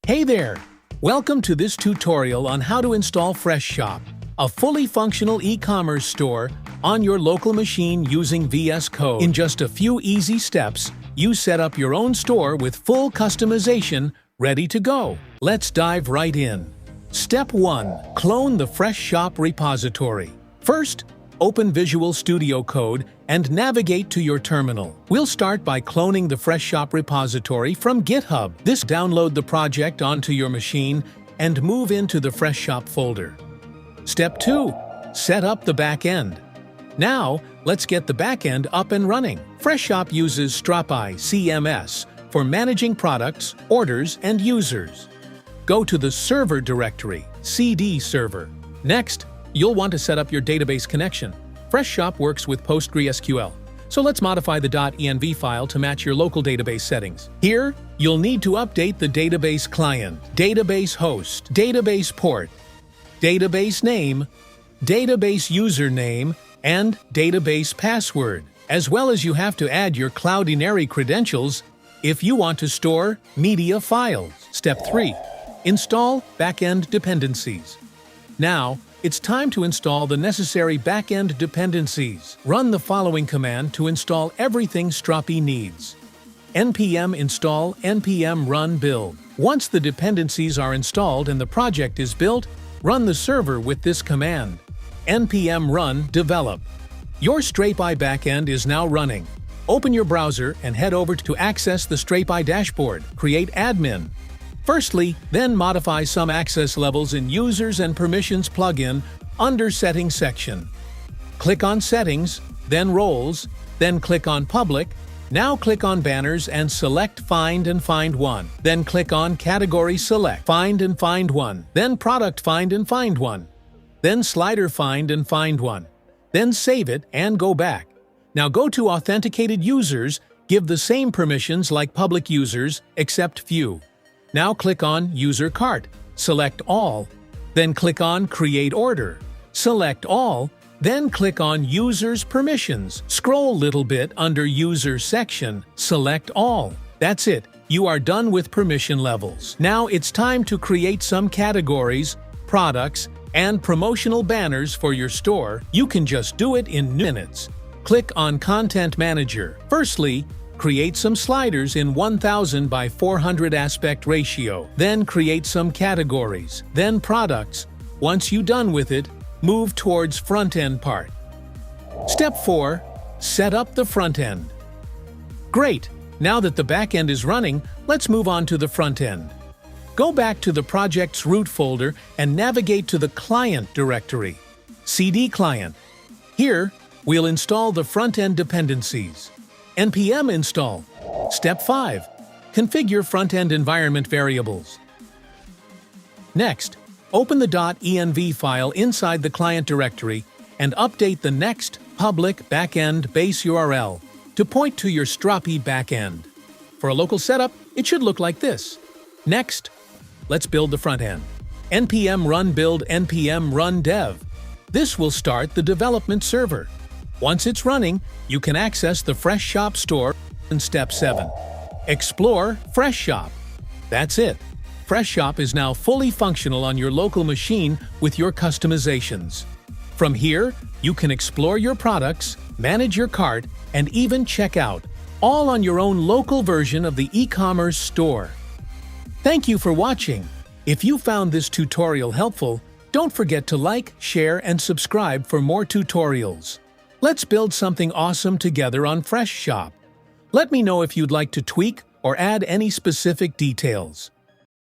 Hey there! Welcome to this tutorial on how to install FreshShop, a fully functional e-commerce store on your local machine using VS Code. In just a few easy steps, you set up your own store with full customization ready to go. Let's dive right in. Step 1. Clone the FreshShop repository. First, open Visual Studio Code and navigate to your terminal. We'll start by cloning the FreshShop repository from GitHub. Download the project onto your machine and move into the FreshShop folder. Step 2. Set up the backend. Now, let's get the backend up and running. FreshShop uses Strapi CMS for managing products, orders, and users. Go to the server directory, CD server. Next, you'll want to set up your database connection. FreshShop works with PostgreSQL, so let's modify the .env file to match your local database settings. Here, you'll need to update the database client, database host, database port, database name, database username, and database password, as well as you have to add your Cloudinary credentials if you want to store media files. Step 3. Install backend dependencies. Now, it's time to install the necessary backend dependencies. Run the following command to install everything Strapi needs. npm install npm run build. Once the dependencies are installed and the project is built, run the server with this command. npm run develop. Your Strapi backend is now running. Open your browser and head over to access the Strapi dashboard. Create admin. Firstly, then modify some access levels in Users and Permissions plugin under Settings section. Click on Settings, then Roles, then click on Public. Now click on Banners and select Find and Find One. Then click on Category Select, Find and Find One. Then Product Find and Find One. Then Slider Find and Find One. Then save it and go back. Now go to Authenticated Users, give the same permissions like public users, except few. Now click on User Cart, select All, then click on Create Order. Select All, then click on Users Permissions. Scroll little bit under User section, select All. That's it, you are done with permission levels. Now it's time to create some categories, products, and promotional banners for your store. You can just do it in minutes. Click on Content Manager. Firstly, create some sliders in 1000 by 400 aspect ratio. Then create some categories. Then products. Once you're done with it, move towards front-end part. Step 4. Set up the front-end. Great! Now that the back-end is running, let's move on to the front-end. Go back to the project's root folder and navigate to the Client directory, CD Client. Here, we'll install the front-end dependencies. npm install. Step 5. Configure front-end environment variables. Next, open the .env file inside the client directory and update the next public backend base URL to point to your Strapi backend. For a local setup, it should look like this. Next, let's build the front end. npm run build npm run dev. This will start the development server. Once it's running, you can access the FreshShop store in Step 7. Explore FreshShop. That's it. FreshShop is now fully functional on your local machine with your customizations. From here, you can explore your products, manage your cart, and even check out, all on your own local version of the e-commerce store. Thank you for watching. If you found this tutorial helpful, don't forget to like, share, and subscribe for more tutorials. Let's build something awesome together on FreshShop. Let me know if you'd like to tweak or add any specific details.